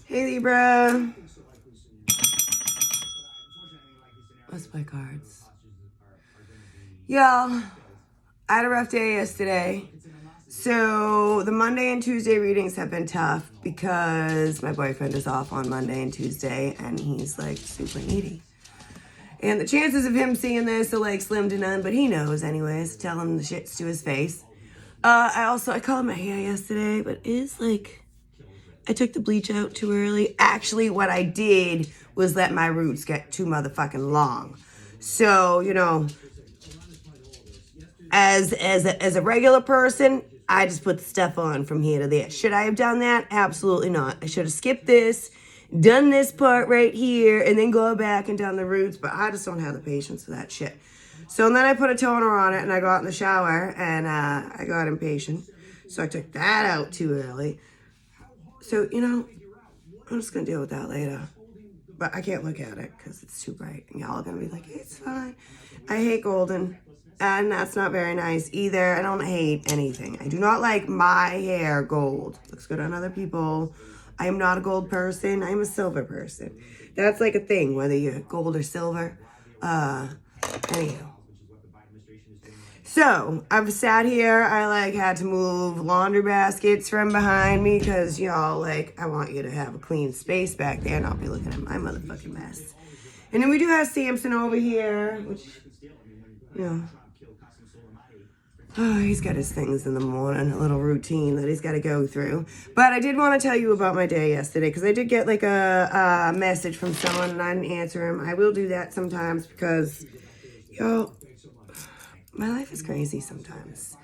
Hey Libra. Let's play cards. Y'all, I had a rough day yesterday. So the Monday and Tuesday readings have been tough because my boyfriend is off on Monday and Tuesday and he's like super needy. And the chances of him seeing this are like slim to none, but he knows anyways. Tell him the shits to his face. I colored my hair yesterday, but it's like I took the bleach out too early. Actually, what I did was let my roots get too motherfucking long. So, you know, as a regular person, I just put the stuff on from here to there. Should I have done that? Absolutely not. I should have skipped this, done this part right here, and then go back and done the roots, but I just don't have the patience for that shit. So then I put a toner on it, and I got in the shower, and I got impatient. So I took that out too early. So, you know, I'm just going to deal with that later. But I can't look at it because it's too bright. And y'all are going to be like, hey, it's fine. I hate golden. And that's not very nice either. I don't hate anything. I do not like my hair gold. Looks good on other people. I am not a gold person. I am a silver person. That's like a thing, whether you're gold or silver. Anyhow. So, I've sat here, I had to move laundry baskets from behind me because, y'all, I want you to have a clean space back there and I'll be looking at my motherfucking mess. And then we do have Samson over here, which, he's got his things in the morning, a little routine that he's got to go through. But I did want to tell you about my day yesterday because I did get, a message from someone and I didn't answer him. I will do that sometimes because, y'all, my life is crazy sometimes.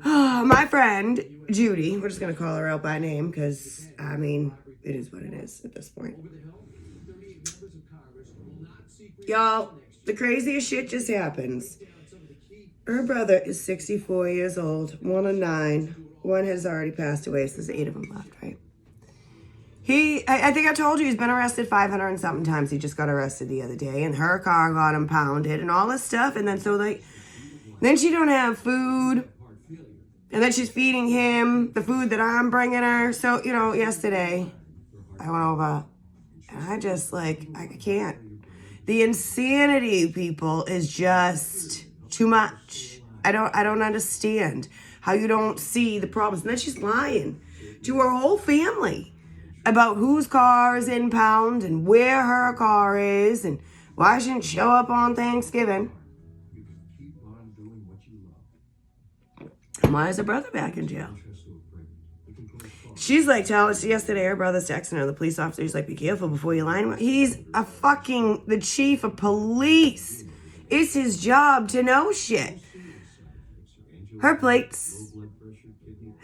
My friend, Judy, we're just going to call her out by name because, it is what it is at this point. Y'all, the craziest shit just happens. Her brother is 64 years old, 1 of 9. One has already passed away, so there's 8 of them left, right? I think I told you he's been arrested 500 and something times. He just got arrested the other day, and her car got impounded and all this stuff. And then then she don't have food, and then she's feeding him the food that I'm bringing her. So, yesterday I went over, and I just I can't. The insanity, people, is just too much. I don't understand how you don't see the problems. And then she's lying to her whole family about whose car is impound and where her car is and why she didn't show up on Thanksgiving. And why is her brother back in jail? She's telling us yesterday her brother's texting her, the police officer, he's be careful before you lie to him. He's the chief of police. It's his job to know shit. Her plates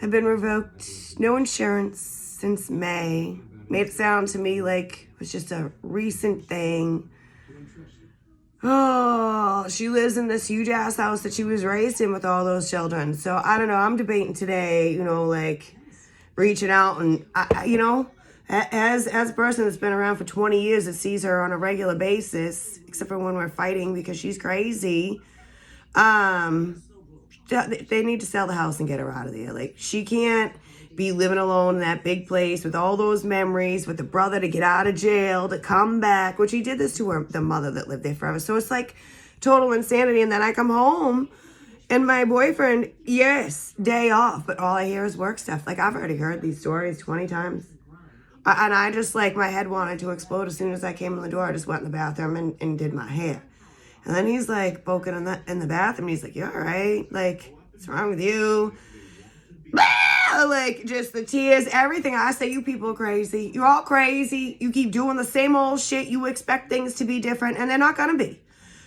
have been revoked. No insurance since May. Made it sound to me like it was just a recent thing. Oh, she lives in this huge ass house that she was raised in with all those children. So I don't know. I'm debating today, reaching out and, as a person that's been around for 20 years that sees her on a regular basis, except for when we're fighting because she's crazy, they need to sell the house and get her out of there. She can't be living alone in that big place with all those memories, with the brother to get out of jail, to come back, which he did this to the mother that lived there forever. So it's total insanity. And then I come home and my boyfriend, yes, day off, but all I hear is work stuff. I've already heard these stories 20 times. And I just, my head wanted to explode as soon as I came in the door. I just went in the bathroom and did my hair. And then he's, poking in the bathroom. And he's like, you all right? What's wrong with you? Just the tears, everything. I say, you people are crazy. You're all crazy. You keep doing the same old shit. You expect things to be different, and they're not going to be.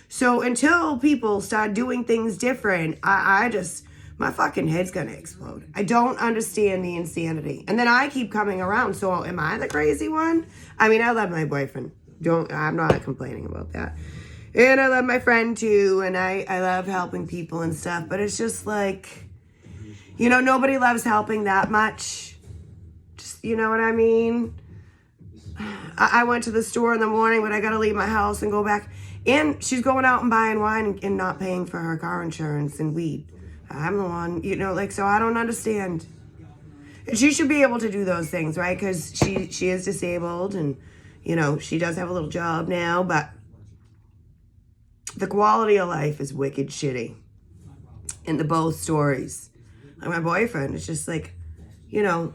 So until people start doing things different, my fucking head's going to explode. I don't understand the insanity. And then I keep coming around. So am I the crazy one? I love my boyfriend. I'm not complaining about that. And I love my friend too. And I love helping people and stuff. But it's just nobody loves helping that much. Just, you know what I mean? I went to the store in the morning, but I got to leave my house and go back. And she's going out and buying wine and not paying for her car insurance and weed. I'm the one, so I don't understand. And she should be able to do those things, right? Because she is disabled and, you know, she does have a little job now, but the quality of life is wicked shitty in the both stories. Like my boyfriend is just like, you know,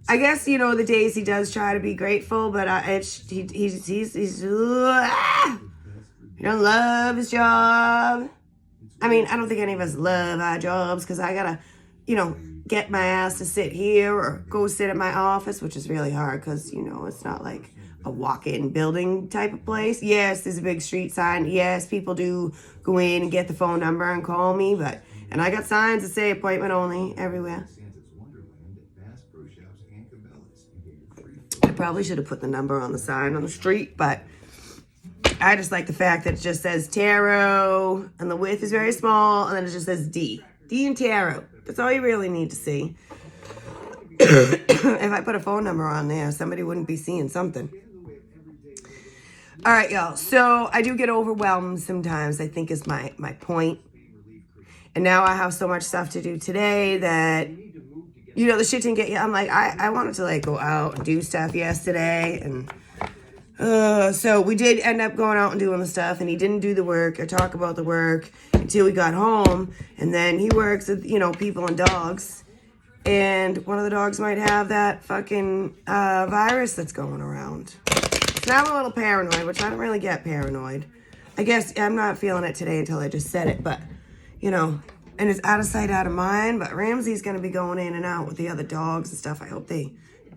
I guess, you know, the days he does try to be grateful, but he's he don't love his job. I mean, I don't think any of us love our jobs because I gotta, you know, get my ass to sit here or go sit at my office, which is really hard because, you know, it's not like a walk-in building type of place. Yes, there's a big street sign. Yes, people do go in and get the phone number and call me, and I got signs that say appointment only everywhere. I probably should have put the number on the sign on the street, but I just like the fact that it just says tarot and the width is very small and then it just says D. D and tarot. That's all you really need to see. If I put a phone number on there, somebody wouldn't be seeing something. All right, y'all. So I do get overwhelmed sometimes, I think is my point. And now I have so much stuff to do today that, you know, the shit didn't get, I'm like, I wanted to like go out and do stuff yesterday. And so we did end up going out and doing the stuff, and he didn't do the work or talk about the work until we got home. And then he works with, you know, people and dogs. And one of the dogs might have that fucking virus that's going around. So now I'm a little paranoid, which I don't really get paranoid. I guess I'm not feeling it today until I just said it, but, you know, and it's out of sight, out of mind. But Ramsey's going to be going in and out with the other dogs and stuff. I hope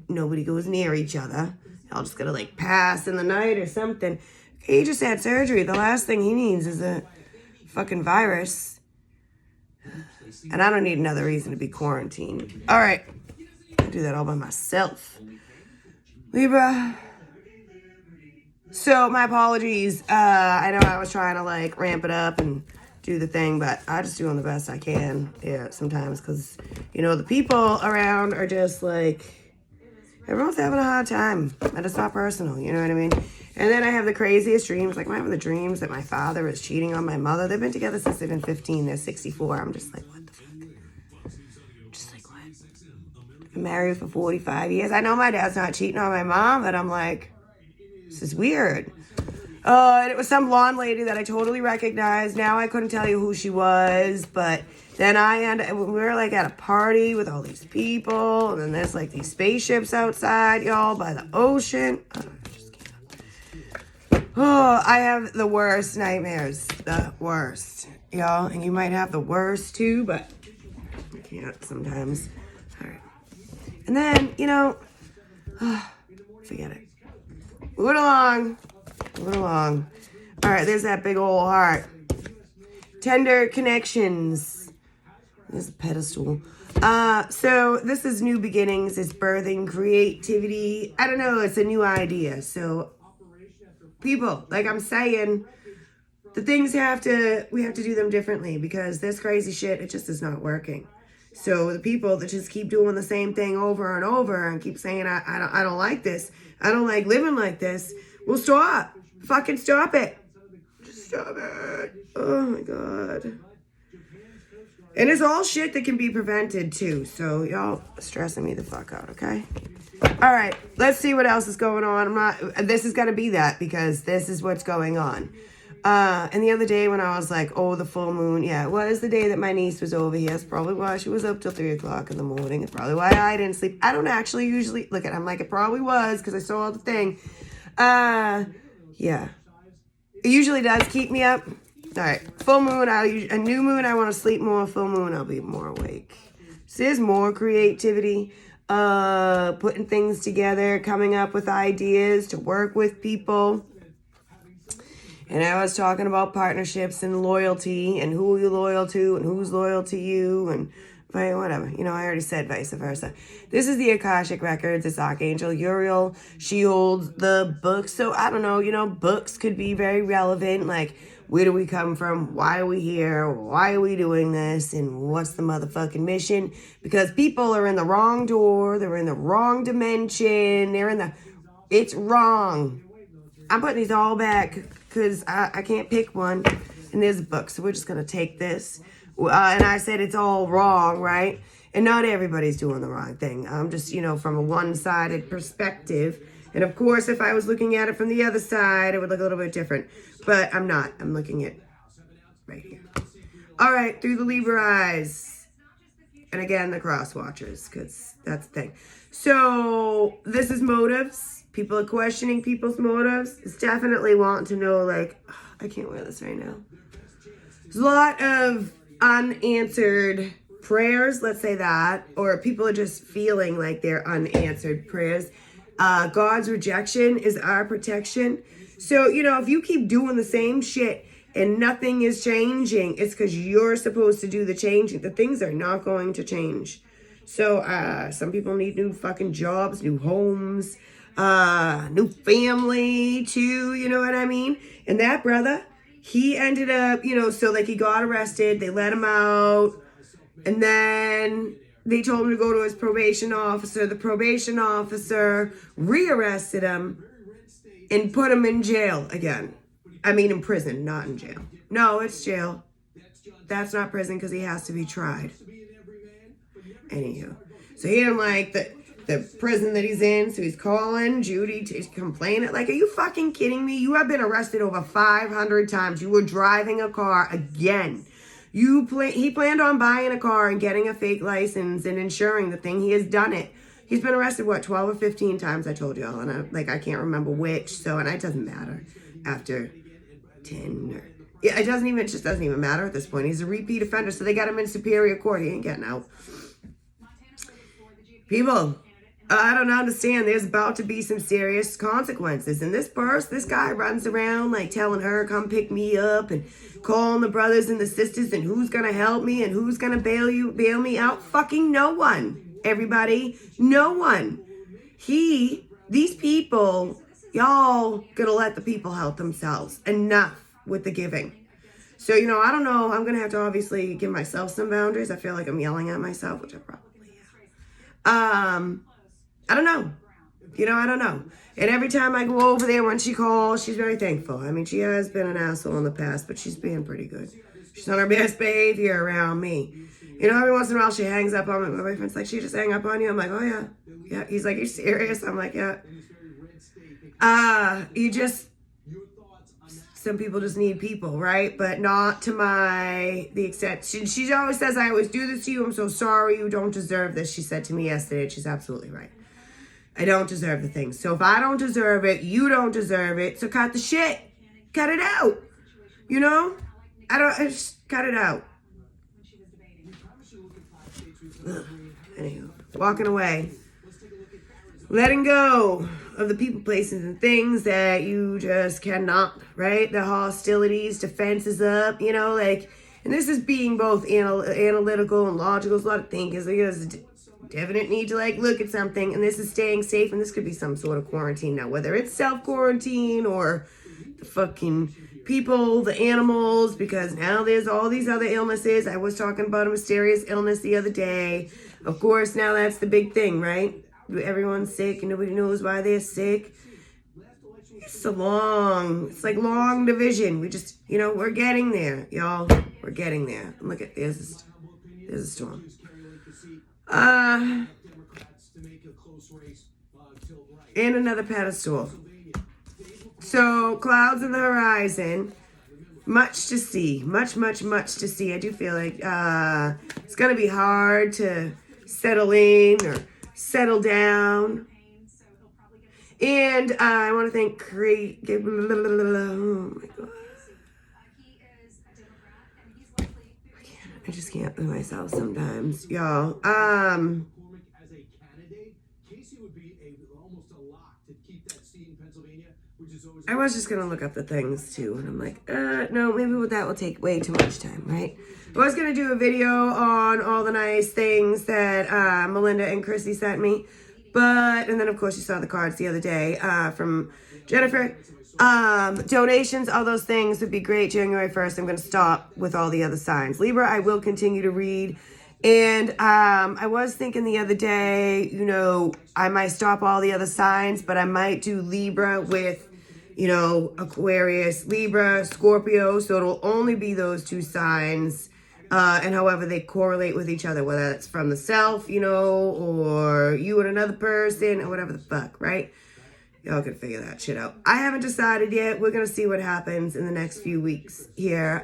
nobody goes near each other. I'll just gonna like pass in the night or something. He just had surgery. The last thing he needs is a fucking virus. And I don't need another reason to be quarantined. All right. I'll do that all by myself. Libra. So my apologies. I know I was trying to like ramp it up and do the thing, but I'm just doing the best I can. Yeah, sometimes because, you know, the people around are just like, everyone's having a hard time, and it's not personal, you know what I mean? And then I have the craziest dreams, like I'm having the dreams that my father is cheating on my mother. They've been together since they've been 15, they're 64. I'm just like, what the fuck? Just like, what? I've been married for 45 years. I know my dad's not cheating on my mom, but I'm like, this is weird. And it was some blonde lady that I totally recognized. Now I couldn't tell you who she was, but then we were like at a party with all these people, and then there's like these spaceships outside, y'all, by the ocean. I have the worst nightmares, the worst, y'all, and you might have the worst too, but I can't sometimes. All right, and then, you know, forget it. Moving along. All right, there's that big old heart. Tender connections. There's a pedestal. So this is new beginnings. It's birthing, creativity. I don't know. It's a new idea. So people, like I'm saying, the things we have to do them differently because this crazy shit, it just is not working. So the people that just keep doing the same thing over and over and keep saying, I don't like this. I don't like living like this. Well, stop. Fucking stop it. Just stop it. Oh my God. And it's all shit that can be prevented too. So y'all stressing me the fuck out, okay? All right, let's see what else is going on. This is gonna be that because this is what's going on. And the other day when I was like, oh, the full moon. Yeah, it was the day that my niece was over here. That's probably why she was up till 3 o'clock in the morning. It's probably why I didn't sleep. I don't actually usually, look at, I'm like, it probably was because I saw the thing. Yeah. It usually does keep me up. All right, full moon, a new moon, I want to sleep more. Full moon, I'll be more awake. So there's more creativity, putting things together, coming up with ideas to work with people. And I was talking about partnerships and loyalty and who you're loyal to and who's loyal to you and whatever. You know, I already said vice versa. This is the Akashic Records. It's Archangel Uriel. She holds the books. So I don't know, you know, books could be very relevant. Like, where do we come from? Why are we here? Why are we doing this? And what's the motherfucking mission? Because people are in the wrong door. They're in the wrong dimension. It's wrong. I'm putting these all back because I can't pick one. And there's a book. So we're just going to take this. And I said it's all wrong, right? And not everybody's doing the wrong thing. I'm just, from a one-sided perspective. And of course, if I was looking at it from the other side, it would look a little bit different. But I'm not. I'm looking at right here. All right, through the Libra eyes. And again, the cross watchers, because that's the thing. So this is motives. People are questioning people's motives. It's definitely wanting to know, like, I can't wear this right now. There's a lot of unanswered prayers, let's say that, or people are just feeling like they're unanswered prayers. God's rejection is our protection. So, if you keep doing the same shit and nothing is changing, it's because you're supposed to do the changing. The things are not going to change. So, some people need new fucking jobs, new homes, new family too, you know what I mean? And that brother, he ended up, so like he got arrested, they let him out, and then they told him to go to his probation officer. The probation officer rearrested him and put him in jail again. I mean, in prison, not in jail. No, it's jail. That's not prison because he has to be tried. Anywho, so he didn't like the prison that he's in, so he's calling Judy to complain. Like, are you fucking kidding me? You have been arrested over 500 times. You were driving a car again. He planned on buying a car and getting a fake license and insuring the thing. He has done it. He's been arrested, 12 or 15 times, I told y'all. And I can't remember which. And it doesn't matter after 10 or... Yeah, it just doesn't even matter at this point. He's a repeat offender, so they got him in Superior Court. He ain't getting out. People, I don't understand. There's about to be some serious consequences. And this guy runs around like telling her, come pick me up, and calling the brothers and the sisters, and who's going to help me and who's going to bail me out. Fucking no one, everybody. No one. These people, y'all going to let the people help themselves. Enough with the giving. So, I don't know. I'm going to have to obviously give myself some boundaries. I feel like I'm yelling at myself, which I probably am. I don't know. I don't know. And every time I go over there when she calls, she's very thankful. I mean, she has been an asshole in the past, but she's being pretty good. She's on her best behavior around me. Every once in a while she hangs up on me. My boyfriend's like, she just hang up on you? I'm like, oh yeah. Yeah. He's like, you serious? I'm like, yeah. Some people just need people, right? But not to the extent. She always says, I always do this to you. I'm so sorry. You don't deserve this. She said to me yesterday. She's absolutely right. I don't deserve the things. So if I don't deserve it, you don't deserve it. So cut the shit. Cut it out. I just cut it out. Anywho, walking away. Letting go of the people, places, and things that you just cannot, right? The hostilities, defenses up, and this is being both analytical and logical. There's a lot of thinking. There's a definite need to look at something, and this is staying safe, and this could be some sort of quarantine now, whether it's self-quarantine or the fucking people, the animals, because now there's all these other illnesses. I was talking about a mysterious illness the other day. Of course, now that's the big thing, right? Everyone's sick and nobody knows why they're sick. It's like long division. We just, we're getting there, y'all. We're getting there. Look at there's a storm. And another pedestal. So clouds on the horizon. Much to see. Much to see. I do feel like it's going to be hard to settle in or settle down. And I want to thank oh my God. I just can't be myself sometimes, y'all. I was just gonna look up the things too, and I'm like, no, maybe that will take way too much time, right? I was gonna do a video on all the nice things that Melinda and Chrissy sent me, and then of course you saw the cards the other day from Jennifer. Donations, all those things would be great. January 1st, I'm gonna stop with all the other signs. Libra, I will continue to read. And I was thinking the other day, I might stop all the other signs, but I might do Libra with, Aquarius, Libra, Scorpio. So it'll only be those two signs. and however they correlate with each other, whether it's from the self, you know, or you and another person, or whatever the fuck, right? Y'all can figure that shit out. I haven't decided yet. We're going to see what happens in the next few weeks here.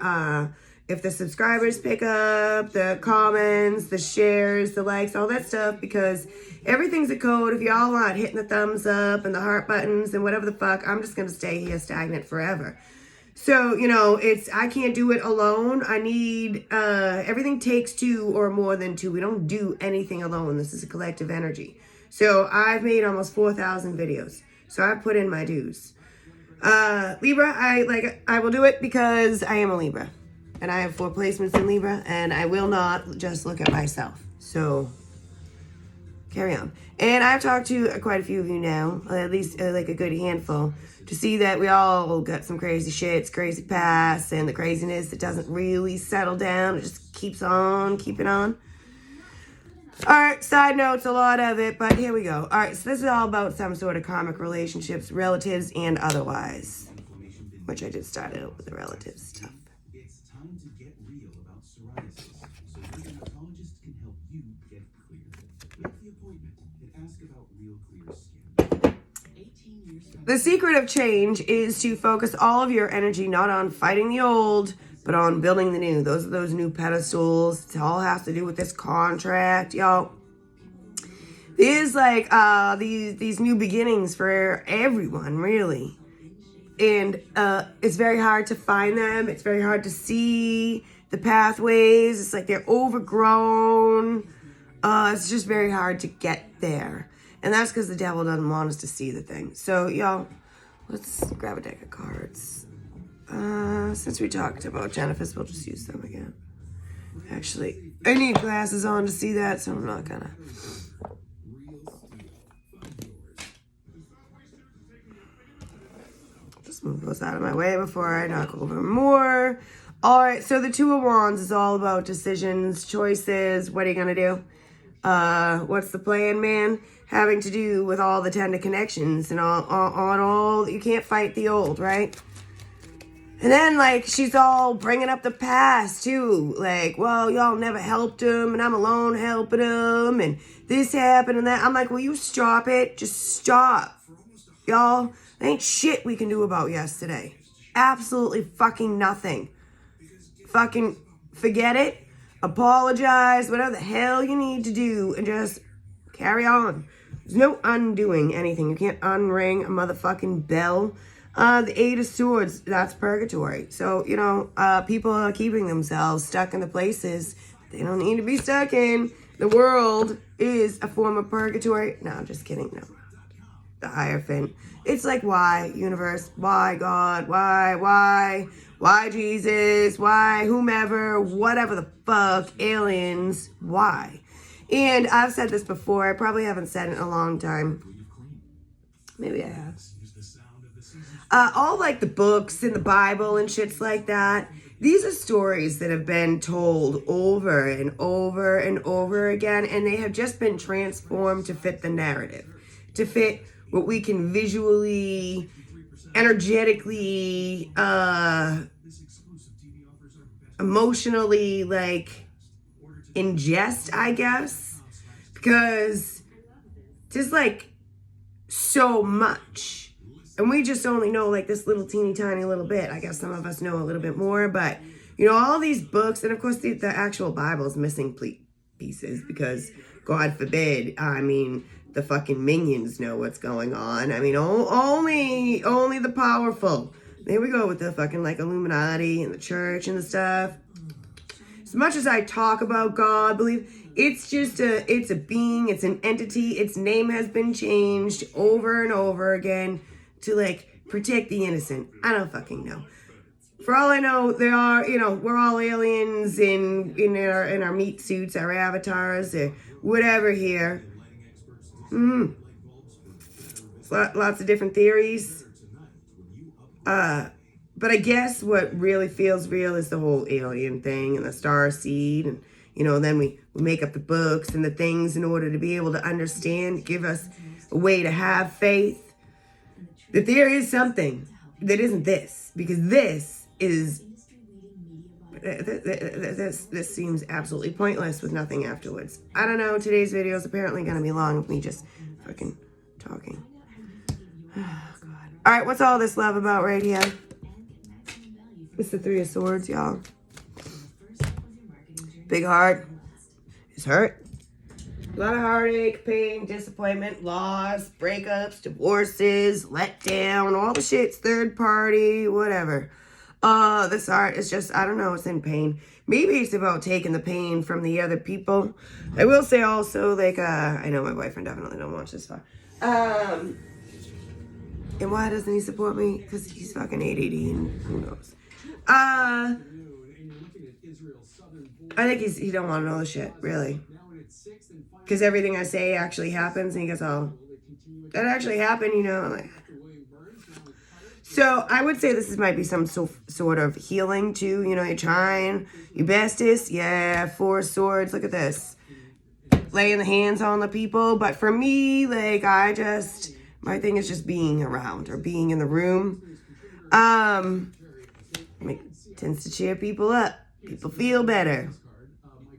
If the subscribers pick up, the comments, the shares, the likes, all that stuff, because everything's a code. If y'all aren't hitting the thumbs up and the heart buttons and whatever the fuck, I'm just going to stay here stagnant forever. So, you know, I can't do it alone. I need, everything takes two or more than two. We don't do anything alone. This is a collective energy. So I've made almost 4,000 videos. So I've put in my dues. Libra, I will do it because I am a Libra. And I have 4 placements in Libra, and I will not just look at myself. So, carry on. And I've talked to quite a few of you now, at least like a good handful, to see that we all got some crazy shits, crazy past, and the craziness that doesn't really settle down. It just keeps on keeping on. All right, side notes, a lot of it, but here we go. All right, so this is all about some sort of karmic relationships, relatives and otherwise, which I did start out with the relatives stuff. It's time to get real about psoriasis, so your dermatologist can help you get clear. Make the appointment and ask about Real Clear Skin. 18 years. The secret of change is to focus all of your energy not on fighting the old, but on building the new. Those are those new pedestals. It all has to do with this contract, y'all. There's like these new beginnings for everyone, really. And it's very hard to find them. It's very hard to see the pathways. It's like they're overgrown. It's just very hard to get there. And that's because the devil doesn't want us to see the thing. So, y'all, let's grab a deck of cards. Since we talked about Jennifer's, we'll just use them again. Actually, I need glasses on to see that, so I'm not gonna. Just move those out of my way before I knock over more. All right, so the Two of Wands is all about decisions, choices. What are you gonna do? What's the plan, man? Having to do with all the tender connections and all. You can't fight the old, right? And then, like, she's all bringing up the past, too. Like, well, y'all never helped him, and I'm alone helping him, and this happened and that. I'm like, will you stop it? Just stop. Y'all, there ain't shit we can do about yesterday. Absolutely fucking nothing. Fucking forget it. Apologize, whatever the hell you need to do, and just carry on. There's no undoing anything. You can't unring a motherfucking bell. The Eight of Swords, that's purgatory. So, you know, people are keeping themselves stuck in the places they don't need to be stuck in. The world is a form of purgatory. No, I'm just kidding. No. The Hierophant. It's like, why, universe? Why, God? Why? Why, Jesus? Why, whomever? Whatever the fuck, aliens? Why? And I've said this before. I probably haven't said it in a long time. Maybe I have. All like the books and the Bible and shits like that. These are stories that have been told over and over and over again, and they have just been transformed to fit the narrative, to fit what we can visually, energetically, emotionally, like, ingest, I guess, because just like so much. And we just only know like this little teeny tiny little bit. I guess some of us know a little bit more, but you know, all these books, and of course the actual Bible is missing pieces because God forbid, I mean, the fucking minions know what's going on. I mean, only the powerful. There we go with the fucking like Illuminati and the church and the stuff. As much as I talk about God, believe, it's just it's a being, it's an entity. Its name has been changed over and over again to like protect the innocent. I don't fucking know. For all I know, there are, you know, we're all aliens in our meat suits, our avatars, or whatever here. Lots of different theories. But I guess what really feels real is the whole alien thing and the star seed. And, you know, then we make up the books and the things in order to be able to understand, give us a way to have faith that there is something that isn't this. Because this is This seems absolutely pointless with nothing afterwards. I don't know. Today's video is apparently going to be long with me just fucking talking. Oh, God. All right, what's all this love about right here? It's the Three of Swords, y'all. Big heart. It's hurt. A lot of heartache, pain, disappointment, loss, breakups, divorces, letdown, all the shit's third party, whatever. This art is just, I don't know, it's in pain. Maybe it's about taking the pain from the other people. I will say also, like, I know my boyfriend definitely don't watch this far. And why doesn't he support me? Because he's fucking ADD and who knows. I think he don't want to know the shit, really. Because everything I say actually happens, and he goes, oh, that actually happened, you know? I'm like, so I would say this might be some sort of healing too. You know, you're trying your bestest. Yeah, 4 swords. Look at this. Laying the hands on the people. But for me, like, my thing is just being around or being in the room. Tends to cheer people up. People feel better.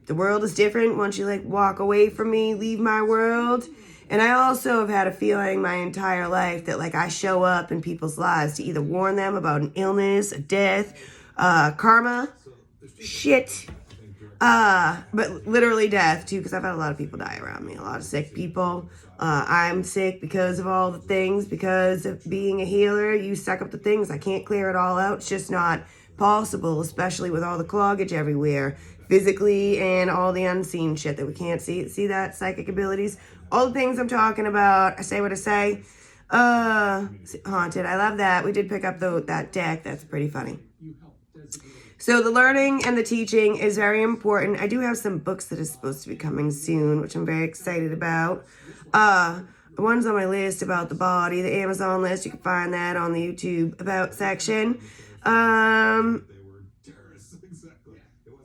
The world is different once you, like, walk away from me, leave my world. And I also have had a feeling my entire life that, like, I show up in people's lives to either warn them about an illness, a death, karma, shit. But literally death, too, because I've had a lot of people die around me, a lot of sick people. I'm sick because of all the things, because of being a healer. You suck up the things. I can't clear it all out. It's just not possible, especially with all the cloggage everywhere, physically and all the unseen shit that we can't see. See that? Psychic abilities. All the things I'm talking about. I say what I say. Haunted. I love that. We did pick up that deck. That's pretty funny. So the learning and the teaching is very important. I do have some books that are supposed to be coming soon, which I'm very excited about. The one's on my list about the body, the Amazon list. You can find that on the YouTube About section.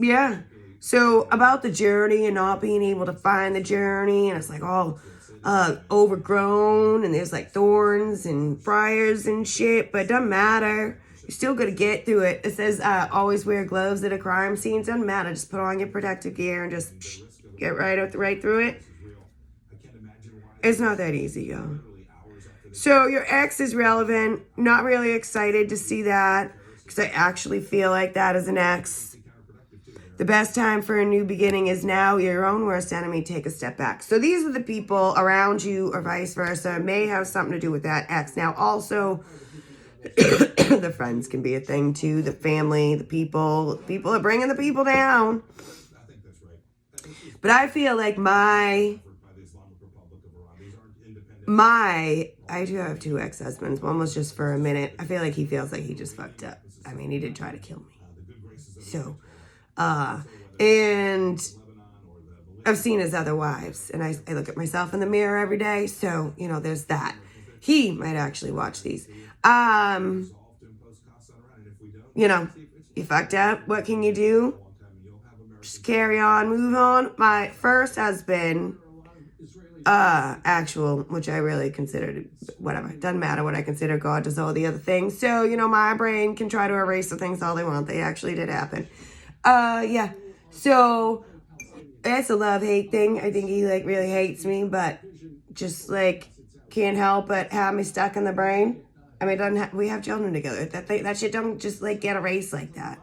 Yeah. So about the journey and not being able to find the journey, and it's like all overgrown, and there's like thorns and briars and shit, but it doesn't matter. You're still gonna get through it. It says always wear gloves at a crime scene. It doesn't matter. Just put on your protective gear and just get right through it. It's not that easy, yo. So your ex is relevant. Not really excited to see that because I actually feel like that as an ex. The best time for a new beginning is now. Your own worst enemy, take a step back. So these are the people around you or vice versa. May have something to do with that ex. Now also, the friends can be a thing too. The family, the people are bringing the people down. But I feel like I do have 2 ex-husbands. One was just for a minute. I feel like he feels like he just fucked up. I mean, he did try to kill me. So, and I've seen his other wives, and I look at myself in the mirror every day. So, you know, there's that. He might actually watch these. You know, you fucked up. What can you do? Just carry on, move on. My first husband, which I really considered, whatever. Doesn't matter what I consider. God does all the other things. So, you know, my brain can try to erase the things all they want. They actually did happen. Yeah. So, it's a love-hate thing. I think he, like, really hates me, but just, like, can't help but have me stuck in the brain. I mean, we have children together. That shit don't just, like, get erased like that.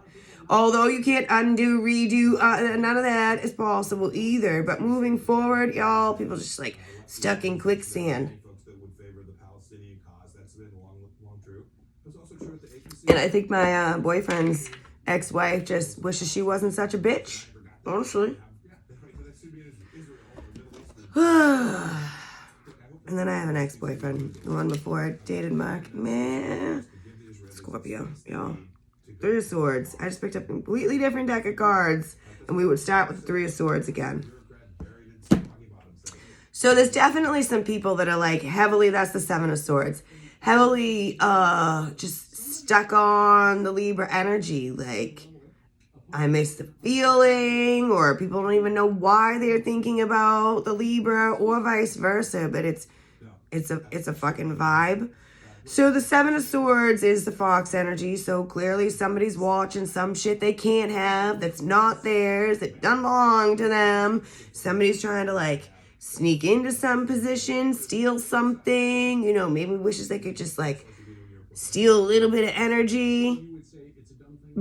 Although you can't undo, redo, none of that is possible either. But moving forward, y'all, people just, like, stuck in quicksand. And I think my boyfriend's ex-wife just wishes she wasn't such a bitch, honestly. And then I have an ex-boyfriend, the one before I dated Mark. Man, Scorpio, y'all. 3 of Swords. I just picked up a completely different deck of cards, and we would start with the 3 of Swords again. So there's definitely some people that are like heavily, that's the 7 of Swords, heavily just stuck on the Libra energy. Like, I miss the feeling, or people don't even know why they're thinking about the Libra, or vice versa, but it's a fucking vibe. So the Seven of Swords is the Fox energy. So clearly somebody's watching some shit they can't have, that's not theirs, that doesn't belong to them. Somebody's trying to like sneak into some position, steal something, you know, maybe wishes they could just like steal a little bit of energy.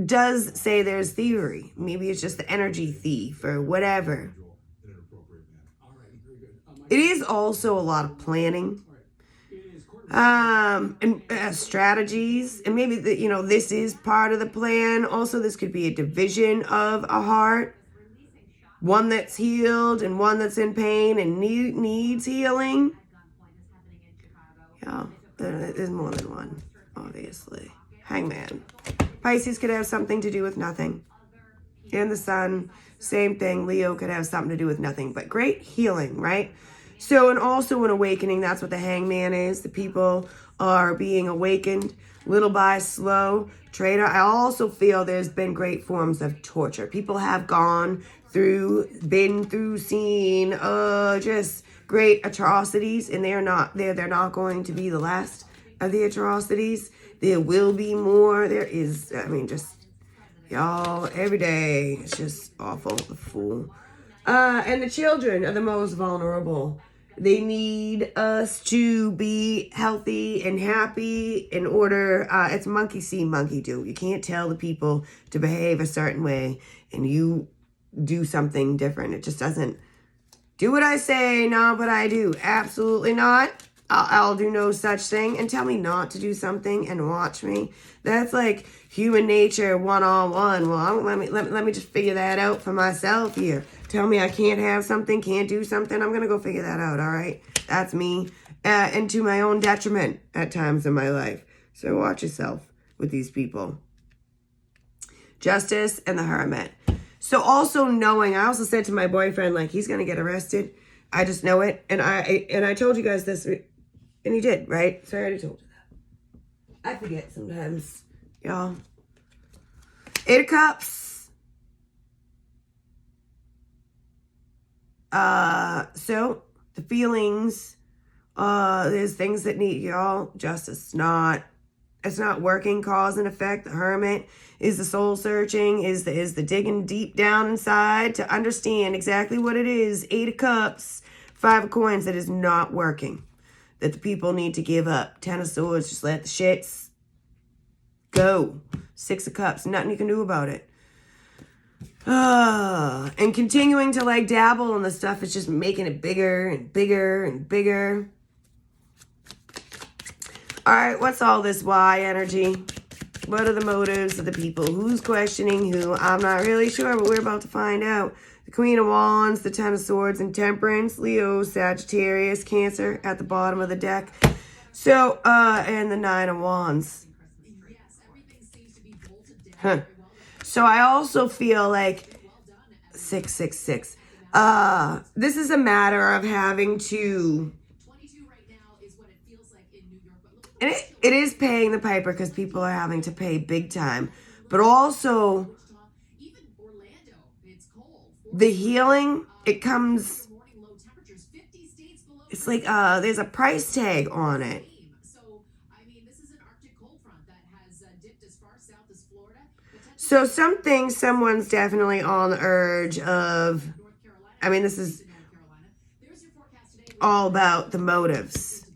Does say there's thievery. Maybe it's just the energy thief or whatever. It is also a lot of planning. And strategies, and maybe you know, this is part of the plan. Also, this could be a division of a heart, one that's healed and one that's in pain and needs healing. Yeah, there's more than one, obviously. Hangman. Pisces could have something to do with nothing. And the Sun, same thing. Leo could have something to do with nothing, but great healing, right? So, and also an awakening, that's what the Hangman is. The people are being awakened little by slow. Trader, I also feel there's been great forms of torture. People have been through, seen, just great atrocities, and they're not going to be the last of the atrocities. There will be more. There is, I mean, just, y'all, every day, it's just awful, the Fool. And the children are the most vulnerable. They need us to be healthy and happy in order. It's monkey see, monkey do. You can't tell the people to behave a certain way and you do something different. It just doesn't. Do what I say, not what I do. Absolutely not. I'll do no such thing. And tell me not to do something and watch me. That's like human nature 101. Well, let me just figure that out for myself here. Tell me I can't have something, can't do something. I'm going to go figure that out, all right? That's me. And to my own detriment at times in my life. So watch yourself with these people. Justice and the Hermit. So also knowing, I also said to my boyfriend, like, he's going to get arrested. I just know it. And I told you guys this, and he did, right? So I already told you that. I forget sometimes, y'all. 8 of Cups. So the feelings, there's things that need, y'all, justice. It's not working, cause and effect. The Hermit is the soul searching, is the digging deep down inside to understand exactly what it is. 8 of Cups, 5 of Coins, that is not working. That the people need to give up. 10 of Swords, just let the shits go. 6 of Cups, nothing you can do about it. And continuing to like dabble in the stuff is just making it bigger and bigger and bigger. All right, what's all this why energy? What are the motives of the people? Who's questioning who? I'm not really sure, but we're about to find out. The Queen of Wands, the 10 of Swords, and Temperance, Leo, Sagittarius, Cancer at the bottom of the deck. So, and the 9 of Wands. Huh. So I also feel like 666. This is a matter of having to, and it is paying the piper because people are having to pay big time. But also the healing, it comes, it's like there's a price tag on it. So someone's definitely on the urge of, I mean, this is all about the motives.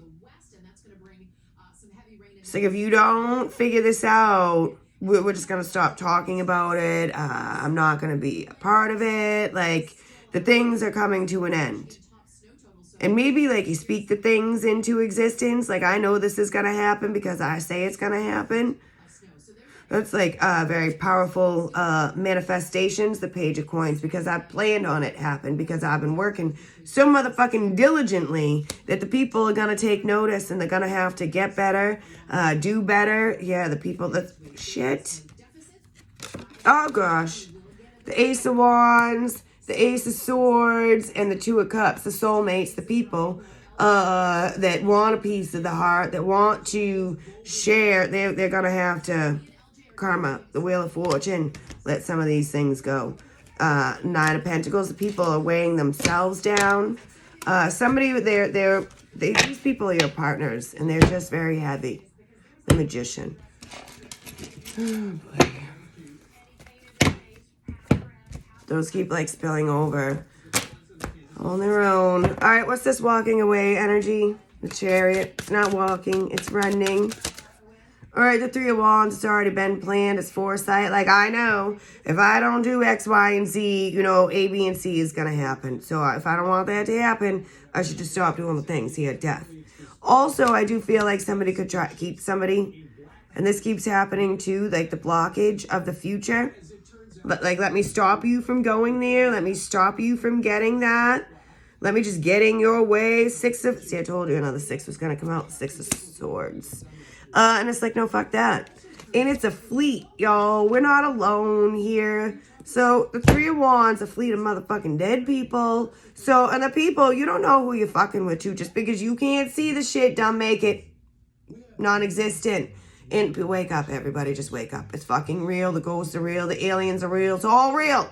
It's like, if you don't figure this out, we're just going to stop talking about it. I'm not going to be a part of it. Like, the things are coming to an end. And maybe, like, you speak the things into existence. Like, I know this is going to happen because I say it's going to happen. That's like very powerful manifestations, the Page of Coins, because I planned on it happen, because I've been working so motherfucking diligently that the people are going to take notice and they're going to have to get better, do better. Yeah, the people, that's shit. Oh gosh. The Ace of Wands, the Ace of Swords, and the 2 of Cups, the soulmates, the people that want a piece of the heart, that want to share, they're going to have to karma, the Wheel of Fortune, let some of these things go. 9 of Pentacles, the people are weighing themselves down. Somebody, these people are your partners, and they're just very heavy. The Magician. Oh, boy. Those keep like spilling over on their own. All right, what's this walking away energy? The Chariot. It's not walking, it's running. All right, the Three of Wands, it's already been planned. It's foresight. Like, I know if I don't do X, Y, and Z, you know, A, B, and C is going to happen. So if I don't want that to happen, I should just stop doing the things here, death. Also, I do feel like somebody could try to keep somebody, and this keeps happening too, like the blockage of the future. But like, let me stop you from going there. Let me stop you from getting that. Let me just get in your way. See, I told you another 6 was going to come out. 6 of Swords. And it's like, no, fuck that. And it's a fleet, y'all. We're not alone here. So the Three of Wands, a fleet of motherfucking dead people. So, and the people, you don't know who you're fucking with too. Just because you can't see the shit, don't make it non-existent. And wake up, everybody. Just wake up. It's fucking real. The ghosts are real. The aliens are real. It's all real.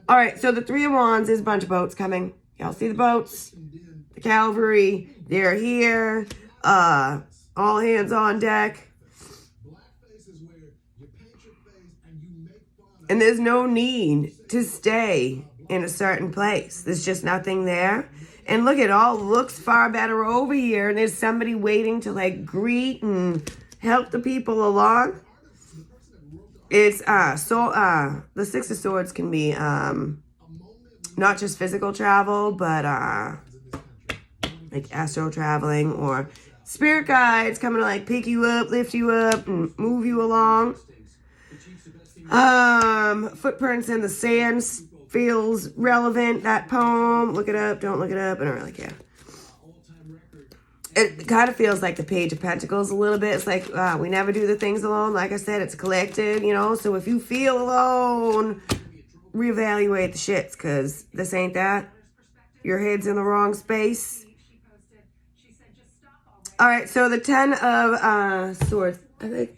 All right, so the Three of Wands is a bunch of boats coming. Y'all see the boats? The cavalry, they're here. All hands on deck. And there's no need to stay in a certain place. There's just nothing there. And look, it all looks far better over here. And there's somebody waiting to like greet and help the people along. It's the 6 of Swords can be not just physical travel, but like astral traveling or spirit guides coming to like pick you up, lift you up, and move you along. Footprints in the sand feels relevant. That poem, look it up, don't look it up, I don't really care. It kind of feels like the Page of Pentacles a little bit. It's like we never do the things alone. Like I said, it's collective, you know. So if you feel alone, reevaluate the shits, because this ain't that. Your head's in the wrong space. All right, so the 10 of Swords. I think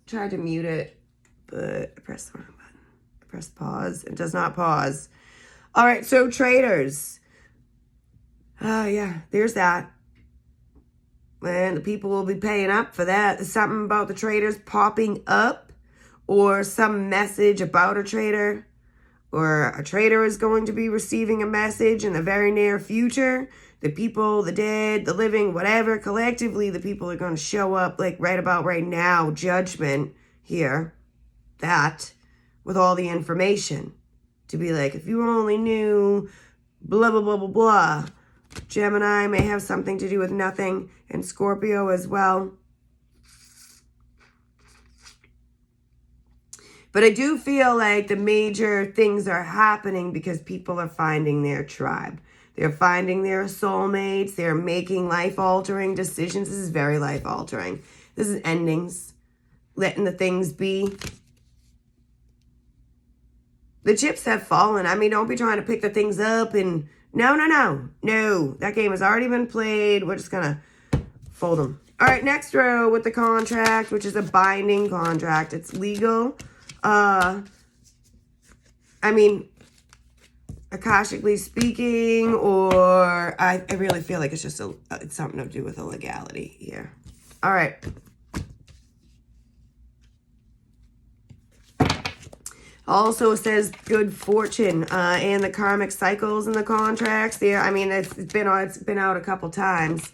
tried to mute it, but I pressed the wrong button. I pressed pause. It does not pause. All right, so traders. Yeah, there's that. And the people will be paying up for that. There's something about the traders popping up, or some message about a trader, or a trader is going to be receiving a message in the very near future. The people, the dead, the living, whatever, collectively, the people are going to show up like right about right now. Judgment here. That. With all the information. To be like, if you only knew blah, blah, blah, blah, blah. Gemini may have something to do with nothing. And Scorpio as well. But I do feel like the major things are happening because people are finding their tribe. They're finding their soulmates. They're making life-altering decisions. This is very life-altering. This is endings. Letting the things be. The chips have fallen. I mean, don't be trying to pick the things up and... No. No, that game has already been played. We're just going to fold them. All right, next row with the contract, which is a binding contract. It's legal. I mean... Akashically speaking, or I really feel like it's just it's something to do with a legality here. All right. Also says good fortune and the karmic cycles in the contracts there. I mean, it's been out a couple times.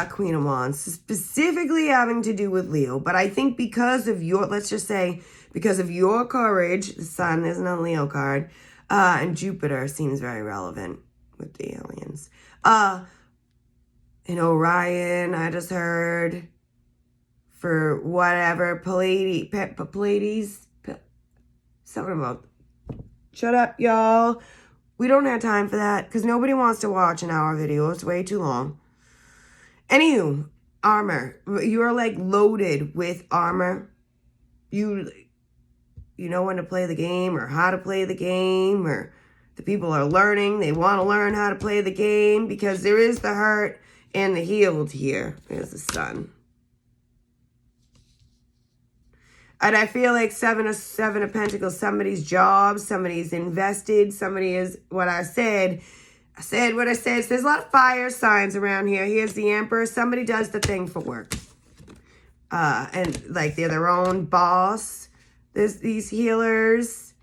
Queen of Wands, specifically having to do with Leo, but I think because of your, let's just say, because of your courage, the Sun isn't a Leo card. And Jupiter seems very relevant with the aliens. And Orion, I just heard, for whatever, Pleiades, something about, shut up, y'all. We don't have time for that, because nobody wants to watch an hour video. It's way too long. Anywho, armor. You're like loaded with armor. You know when to play the game or how to play the game, or the people are learning. They want to learn how to play the game because there is the hurt and the healed here. There's the Sun. And I feel like seven of Pentacles, somebody's job, somebody's invested, somebody is, what I said, I said what I said. So there's a lot of fire signs around here. Here's the Emperor. Somebody does the thing for work. And like they're their own boss. There's these healers.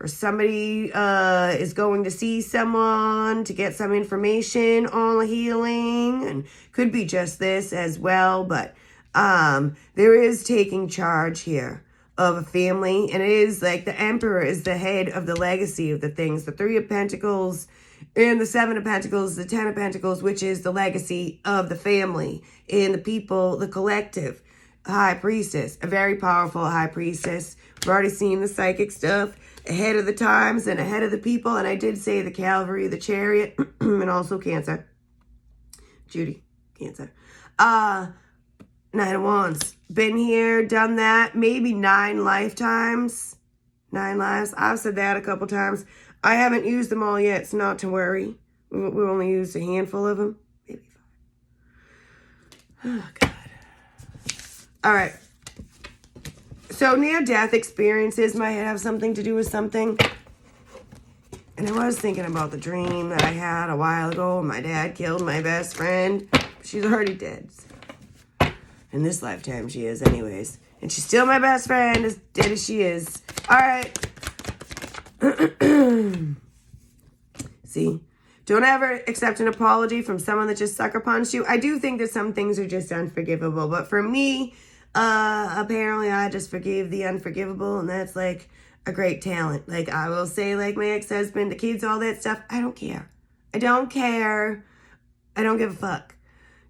Or somebody is going to see someone to get some information on healing. And could be just this as well. But there is taking charge here of a family. And it is like the Emperor is the head of the legacy of the things. The Three of Pentacles and the Seven of Pentacles, the Ten of Pentacles, which is the legacy of the family and the people, the collective. High Priestess, a very powerful High Priestess. We've already seen the psychic stuff, ahead of the times and ahead of the people. And I did say the Cavalry, the Chariot, and also Cancer. Judy, Cancer. Nine of Wands. Been here, done that, maybe 9 lifetimes. 9 lives. I've said that a couple times. I haven't used them all yet, so not to worry. We only used a handful of them. Maybe 5. Oh, God. All right. So near-death experiences might have something to do with something. And I was thinking about the dream that I had a while ago. My dad killed my best friend. She's already dead. In this lifetime, she is anyways. And she's still my best friend, as dead as she is. All right. See? Don't ever accept an apology from someone that just sucker punched you. I do think that some things are just unforgivable. But for me, apparently I just forgive the unforgivable. And that's like a great talent. Like I will say, like my ex-husband, the kids, all that stuff. I don't care. I don't care. I don't give a fuck.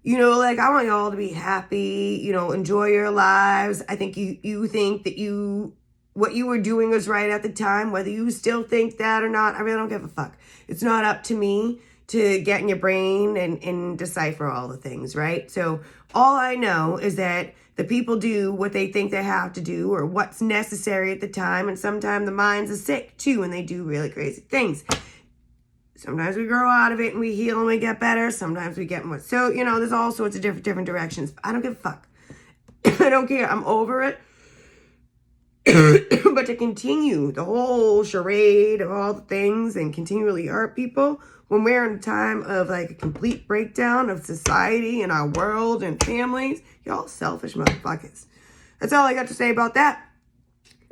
You know, like I want y'all to be happy, you know, enjoy your lives. I think you think that what you were doing was right at the time, whether you still think that or not. I really don't give a fuck. It's not up to me to get in your brain and decipher all the things, right? So all I know is that the people do what they think they have to do or what's necessary at the time. And sometimes the minds are sick too and they do really crazy things. Sometimes we grow out of it and we heal and we get better. Sometimes we get more. So, you know, there's all sorts of different directions. I don't give a fuck. I don't care. I'm over it. But to continue the whole charade of all the things and continually hurt people when we're in a time of like a complete breakdown of society and our world and families, y'all selfish motherfuckers. That's all I got to say about that.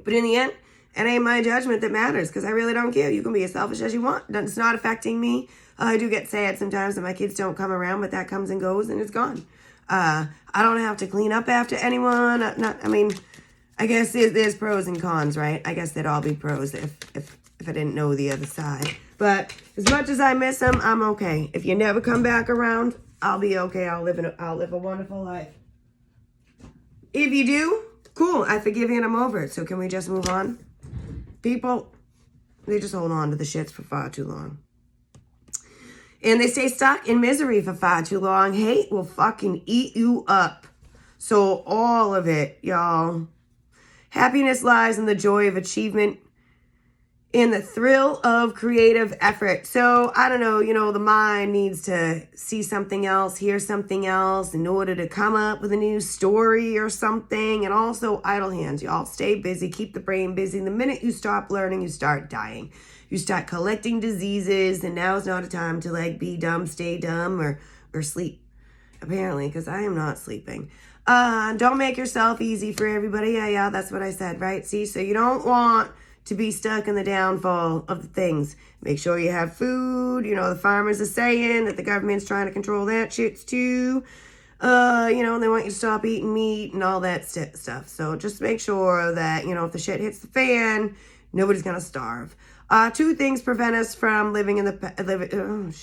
But in the end, it ain't my judgment that matters because I really don't care. You can be as selfish as you want. It's not affecting me. I do get sad sometimes that my kids don't come around, but that comes and goes and it's gone. I don't have to clean up after anyone. I guess there's pros and cons, right? I guess there'd all be pros if I didn't know the other side. But as much as I miss them, I'm okay. If you never come back around, I'll be okay. I'll live a wonderful life. If you do, cool. I forgive you and I'm over it. So can we just move on? People, they just hold on to the shits for far too long. And they stay stuck in misery for far too long. Hate will fucking eat you up. So all of it, y'all. Happiness lies in the joy of achievement and the thrill of creative effort. So, I don't know, you know, the mind needs to see something else, hear something else in order to come up with a new story or something. And also idle hands, y'all. Stay busy, keep the brain busy. The minute you stop learning, you start dying. You start collecting diseases, and now is not a time to like be dumb, stay dumb, or sleep. Apparently, because I am not sleeping. Don't make yourself easy for everybody. Yeah, that's what I said, right? See, so you don't want to be stuck in the downfall of the things. Make sure you have food. You know, the farmers are saying that the government's trying to control that shit too. You know, they want you to stop eating meat and all that stuff. So just make sure that, you know, if the shit hits the fan, nobody's going to starve. 2 things prevent us from living in the...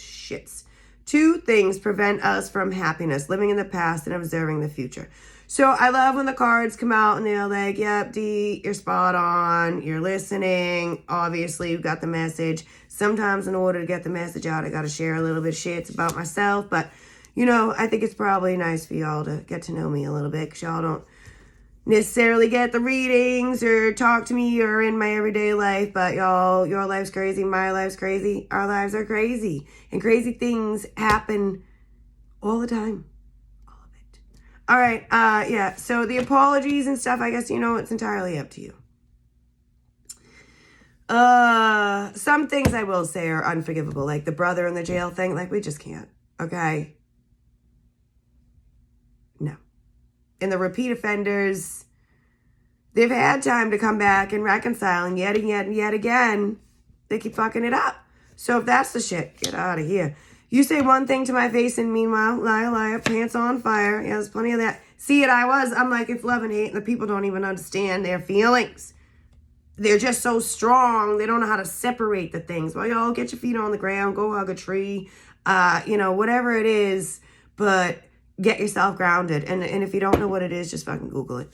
Two things prevent us from happiness, living in the past and observing the future. So I love when the cards come out and they're like, yep, D, you're spot on. You're listening. Obviously, you got the message. Sometimes in order to get the message out, I got to share a little bit of shit about myself. But, you know, I think it's probably nice for y'all to get to know me a little bit because y'all don't necessarily get the readings or talk to me or in my everyday life, but y'all, your life's crazy, my life's crazy, our lives are crazy, and crazy things happen all the time. All of it. All right, yeah, so the apologies and stuff, I guess, you know, it's entirely up to you. Some things I will say are unforgivable, like the brother in the jail thing. Like, we just can't. Okay? No. And the repeat offenders, they've had time to come back and reconcile, and yet again, they keep fucking it up. So if that's the shit, get out of here. You say one thing to my face, and meanwhile, liar, pants on fire. Yeah, there's plenty of that. See it, I'm like, it's love and hate, and the people don't even understand their feelings. They're just so strong, they don't know how to separate the things. Well, y'all, get your feet on the ground, go hug a tree, whatever it is, but get yourself grounded. And if you don't know what it is, just fucking Google it.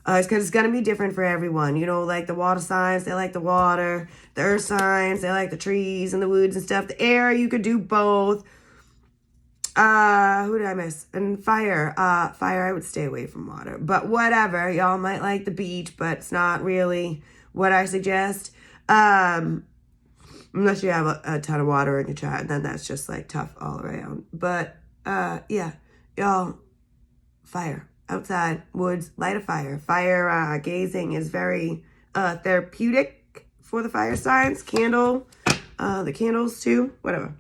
It's because it's going to be different for everyone. You know, like the water signs, they like the water. The earth signs, they like the trees and the woods and stuff. The air, you could do both. Who did I miss? And fire. Fire, I would stay away from water. But whatever. Y'all might like the beach, but it's not really what I suggest. Unless you have a ton of water in your chart, then that's just like tough all around. But, yeah. Y'all, fire. Outside, woods, light a fire. Fire gazing is very therapeutic for the fire signs. Candle, the candles too. Whatever.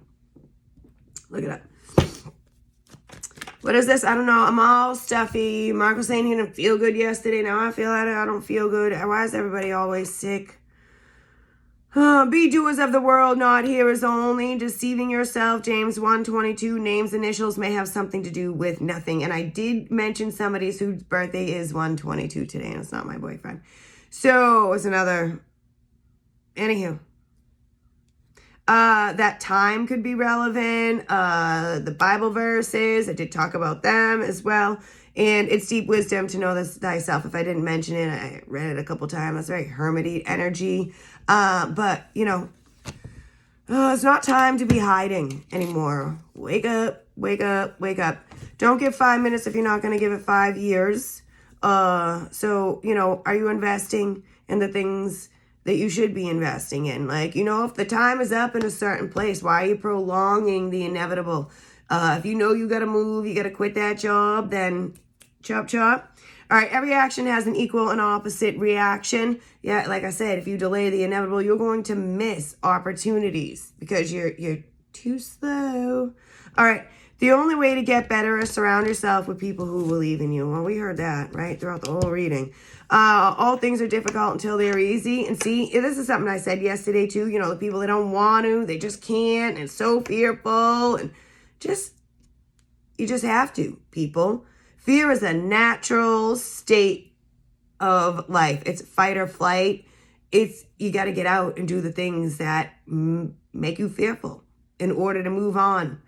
Look it up. What is this? I don't know. I'm all stuffy. Mark was saying he didn't feel good yesterday. Now I feel like I don't feel good. Why is everybody always sick? Be doers of the world, not hearers only. Deceiving yourself. James 1:22. Names, initials may have something to do with nothing. And I did mention somebody whose birthday is 1/22 today, and it's not my boyfriend. So it's another. Anywho. That time could be relevant. The Bible verses, I did talk about them as well. And it's deep wisdom to know this thyself. If I didn't mention it, I read it a couple times. That's very hermity energy. But, it's not time to be hiding anymore. Wake up, wake up, wake up. Don't give 5 minutes if you're not going to give it 5 years. So, are you investing in the things that you should be investing in? Like, if the time is up in a certain place, why are you prolonging the inevitable? If you know you got to move, you got to quit that job, then chop, chop. All right, every action has an equal and opposite reaction. Yeah, like I said, if you delay the inevitable, you're going to miss opportunities because you're too slow. All right, the only way to get better is surround yourself with people who believe in you. Well, we heard that, right, throughout the whole reading. All things are difficult until they're easy. And see, this is something I said yesterday too. The people that don't want to, they just can't, and so fearful, and you just have to, people. Fear is a natural state of life. It's fight or flight. You got to get out and do the things that make you fearful in order to move on.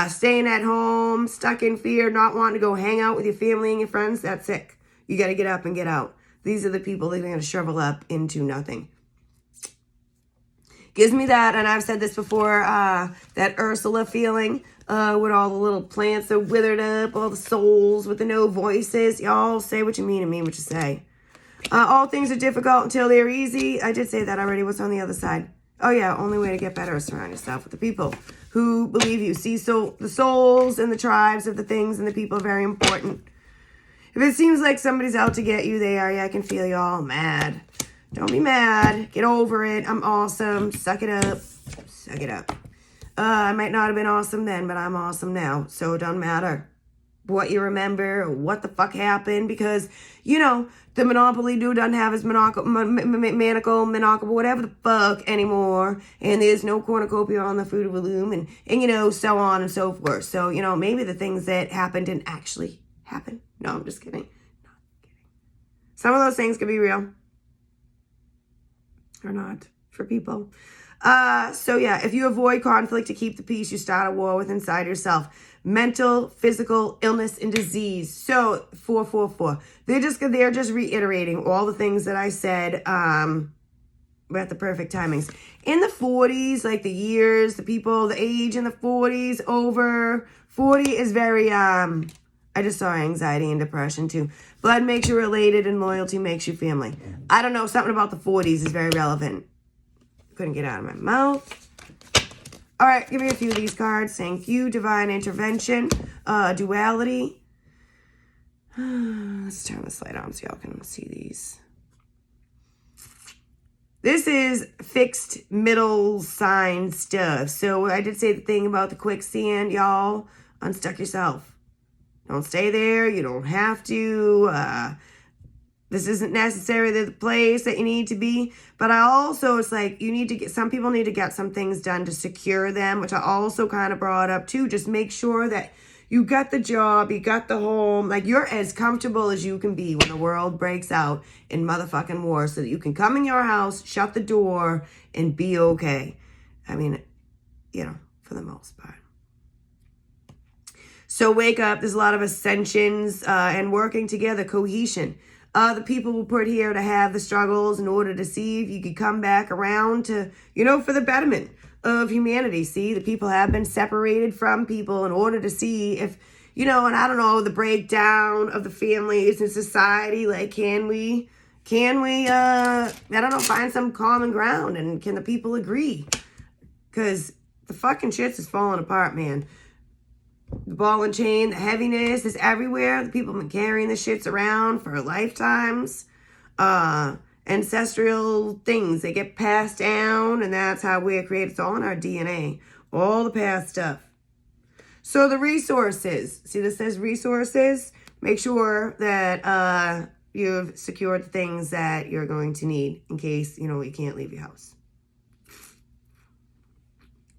Staying at home, stuck in fear, not wanting to go hang out with your family and your friends, that's sick. You got to get up and get out. These are the people that are going to shrivel up into nothing. Gives me that, and I've said this before, that Ursula feeling with all the little plants that withered up, all the souls with the no voices. Y'all say what you mean and mean what you say. All things are difficult until they're easy. I did say that already. What's on the other side? Oh, yeah, only way to get better is surround yourself with the people who believe you. See, so the souls and the tribes of the things and the people are very important. If it seems like somebody's out to get you, they are. Yeah, I can feel y'all mad. Don't be mad. Get over it. I'm awesome. Suck it up. Suck it up. I might not have been awesome then, but I'm awesome now. So it doesn't matter what you remember or what the fuck happened, because, the Monopoly dude doesn't have his manacle, whatever the fuck anymore. And there's no cornucopia on the Fruit of the Loom and so on and so forth. So, maybe the things that happened didn't actually happen. No, I'm just kidding. Not kidding. Some of those things could be real. Or not for people. So yeah, if you avoid conflict to keep the peace, you start a war with inside yourself. Mental, physical, illness, and disease. So 444. They're just reiterating all the things that I said at the perfect timings. In the 40s, like the years, the people, the age in the 40s, over 40 is very I just saw anxiety and depression too. Blood makes you related and loyalty makes you family. I don't know, something about the 40s is very relevant. Couldn't get out of my mouth. All right, give me a few of these cards. Thank you. Divine intervention. Duality. Let's turn this light on so y'all can see these. This is fixed middle sign stuff. So I did say the thing about the quicksand, y'all. Unstuck yourself. Don't stay there. You don't have to. This isn't necessarily the place that you need to be. But I also, it's like you need to get, some people need to get some things done to secure them, which I also kind of brought up too. Just make sure that you got the job, you got the home, like you're as comfortable as you can be when the world breaks out in motherfucking war so that you can come in your house, shut the door, and be okay. I mean, you know, for the most part. So wake up. There's a lot of ascensions and working together, cohesion. The people were put here to have the struggles in order to see if you could come back around to, you know, for the betterment of humanity. See, the people have been separated from people in order to see if, you know, and I don't know, the breakdown of the families and society, like, can we, I don't know, find some common ground, and can the people agree? Because the fucking shit's is falling apart, man. The ball and chain, the heaviness is everywhere. The people have been carrying the shits around for lifetimes. Ancestral things, they get passed down, and that's how we're created. It's all in our DNA, all the past stuff. So the resources, see this says resources. Make sure that you've secured the things that you're going to need in case, you know, you can't leave your house.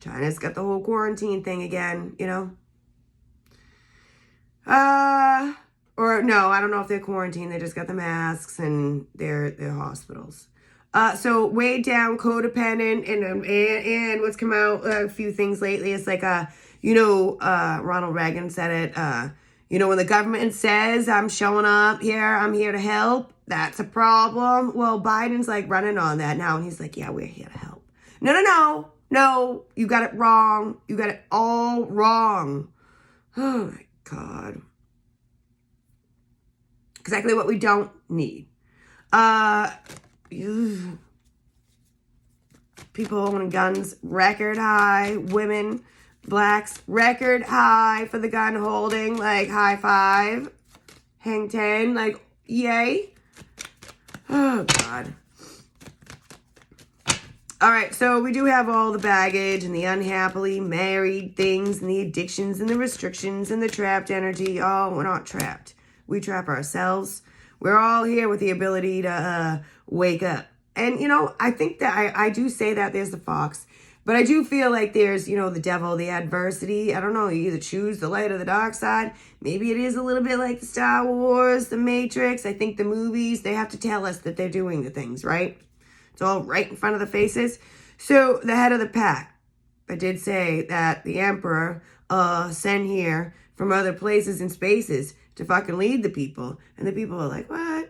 China's got the whole quarantine thing again, you know. Or no, I don't know if they're quarantined. They just got the masks and their hospitals. So way down, codependent, and what's come out a few things lately. It's like Ronald Reagan said it. You know, when the government says I'm showing up here, I'm here to help. That's a problem. Well, Biden's like running on that now, and he's like, yeah, we're here to help. No, you got it wrong. You got it all wrong. Oh my God. Exactly what we don't need. People owning guns, record high. Women, blacks, record high for the gun holding. Like, high five. Hang 10. Like, yay. Oh, God. All right, so we do have all the baggage and the unhappily married things and the addictions and the restrictions and the trapped energy. Oh, we're not trapped. We trap ourselves. We're all here with the ability to wake up. And, you know, I think that I do say that there's the fox. But I do feel like there's, you know, the devil, the adversity. I don't know, you either choose the light or the dark side. Maybe it is a little bit like the Star Wars, the Matrix. I think the movies, they have to tell us that they're doing the things, right? It's all right in front of the faces. So the head of the pack, I did say that the emperor sent here from other places and spaces to fucking lead the people. And the people are like, what?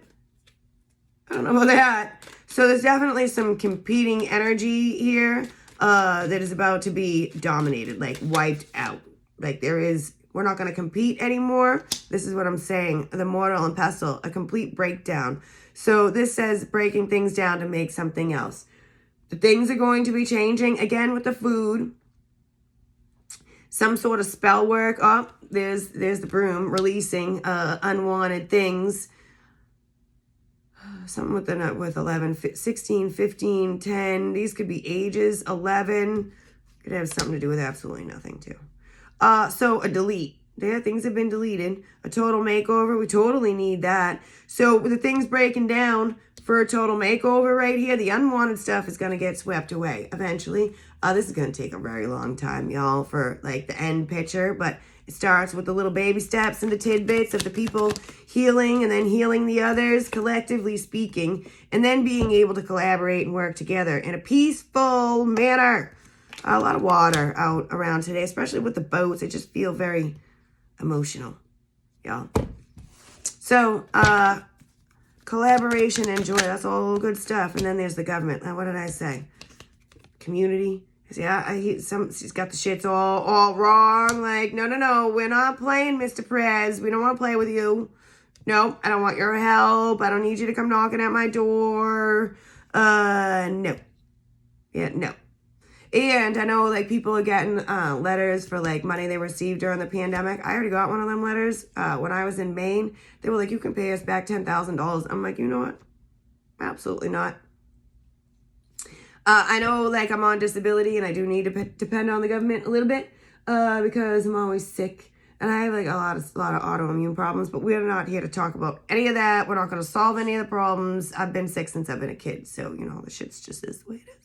I don't know about that. So there's definitely some competing energy here that is about to be dominated, like wiped out. Like we're not going to compete anymore. This is what I'm saying. The mortal and pestle, a complete breakdown. So this says breaking things down to make something else. The things are going to be changing again with the food. Some sort of spell work. Oh, there's the broom releasing unwanted things. Something with 11, 16, 15, 10. These could be ages. 11. Could have something to do with absolutely nothing too. So a delete. Yeah, things have been deleted. A total makeover. We totally need that. So with the things breaking down for a total makeover right here, the unwanted stuff is going to get swept away eventually. This is going to take a very long time, y'all, for like the end picture. But it starts with the little baby steps and the tidbits of the people healing and then healing the others, collectively speaking, and then being able to collaborate and work together in a peaceful manner. A lot of water out around today, especially with the boats. I just feel very emotional, y'all. So, collaboration and joy, that's all good stuff. And then there's the government. What did I say? Community. Yeah, she's got the shits all wrong. Like, no, we're not playing, Mr. Perez. We don't want to play with you. No, I don't want your help. I don't need you to come knocking at my door. No. Yeah, no. And I know, like, people are getting letters for, like, money they received during the pandemic. I already got one of them letters when I was in Maine. They were like, you can pay us back $10,000. I'm like, you know what? Absolutely not. I know, like, I'm on disability and I do need to depend on the government a little bit because I'm always sick. And I have, like, a lot of autoimmune problems, but we're not here to talk about any of that. We're not going to solve any of the problems. I've been sick since I've been a kid, so, you know, the shit's just is the way it is.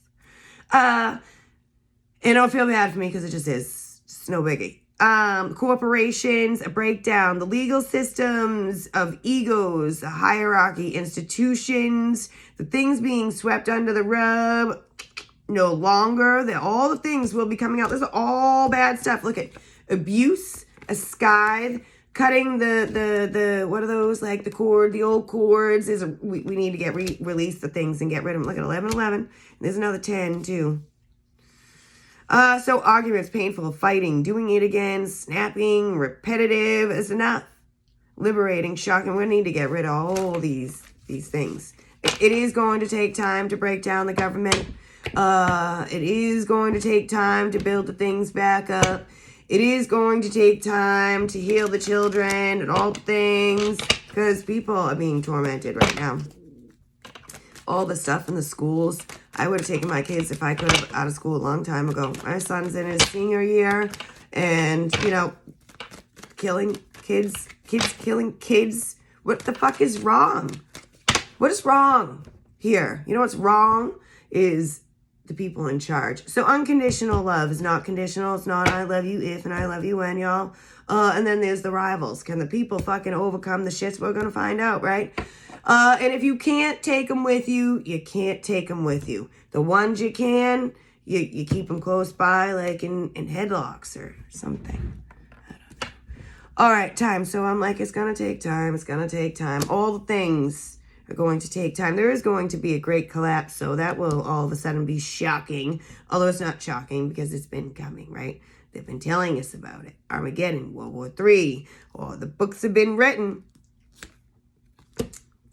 And don't feel bad for me because it just is. It's no biggie. Corporations, a breakdown, the legal systems of egos, the hierarchy, institutions, the things being swept under the rug, no longer. All the things will be coming out. This is all bad stuff. Look at abuse, a scythe, cutting the what are those, like the old cords. We need to get release the things and get rid of them. Look at 1111. There's another 10 too. So arguments, painful, fighting, doing it again, snapping, repetitive is enough. Liberating, shocking. We need to get rid of all these things. It is going to take time to break down the government. It is going to take time to build the things back up. It is going to take time to heal the children and all the things because people are being tormented right now. All the stuff in the schools. I would have taken my kids if I could have out of school a long time ago. My son's in his senior year and, you know, killing kids killing kids. What the fuck is wrong? What is wrong here? You know what's wrong is the people in charge. So unconditional love is not conditional. It's not I love you if and I love you when, y'all. And then there's the rivals. Can the people fucking overcome the shits? We're going to find out, right? And if you can't take them with you, you can't take them with you. The ones you can, you keep them close by, like in headlocks or something. I don't know. All right, time. So I'm like, it's going to take time. It's going to take time. All the things are going to take time. There is going to be a great collapse, so that will all of a sudden be shocking. Although it's not shocking because it's been coming, right? They've been telling us about it. Armageddon, World War III, or the books have been written.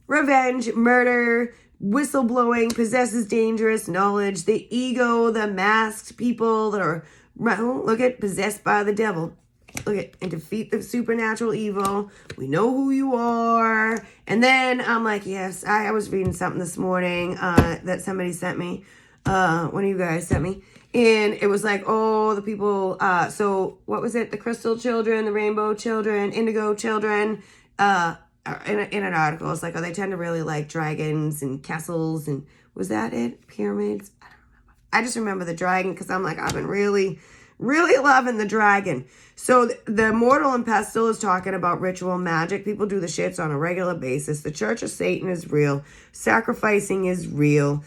Revenge, murder, whistleblowing, possesses dangerous knowledge, the ego, the masked people that are, look at, possessed by the devil. Look at, and defeat the supernatural evil. We know who you are. And then I'm like, yes, I was reading something this morning that somebody sent me. One of you guys sent me. And it was like, oh, the people, so what was it? The crystal children, the rainbow children, indigo children, in an article, it's like, oh, they tend to really like dragons and castles and was that it? Pyramids? I don't remember. I just remember the dragon because I'm like, I've been really loving the dragon. So the Mortal and Pestle is talking about ritual magic. People do the shits on a regular basis. The Church of Satan is real. Sacrificing is real.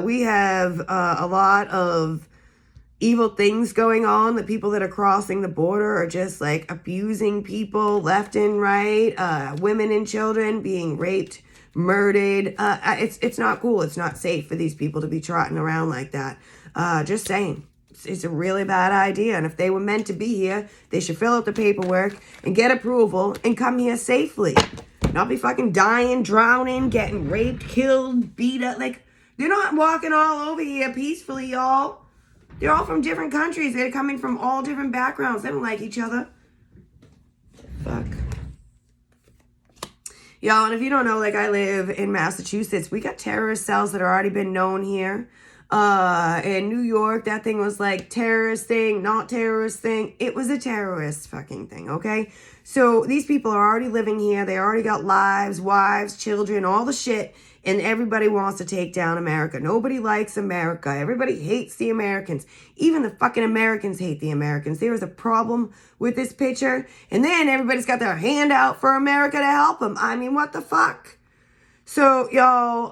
We have a lot of evil things going on. The people that are crossing the border are just like abusing people left and right. Women and children being raped, murdered. It's not cool. It's not safe for these people to be trotting around like that. Just saying. It's a really bad idea. And if they were meant to be here, they should fill out the paperwork and get approval and come here safely. Not be fucking dying, drowning, getting raped, killed, beat up. Like, they're not walking all over here peacefully, y'all. They're all from different countries. They're coming from all different backgrounds. They don't like each other. Fuck. Y'all, and if you don't know, like, I live in Massachusetts. We got terrorist cells that have already been known here. In New York, that thing was like terrorist thing, not terrorist thing. It was a terrorist fucking thing, okay? So these people are already living here. They already got lives, wives, children, all the shit. And everybody wants to take down America. Nobody likes America. Everybody hates the Americans. Even the fucking Americans hate the Americans. There is a problem with this picture. And then everybody's got their hand out for America to help them. I mean, what the fuck? So, y'all,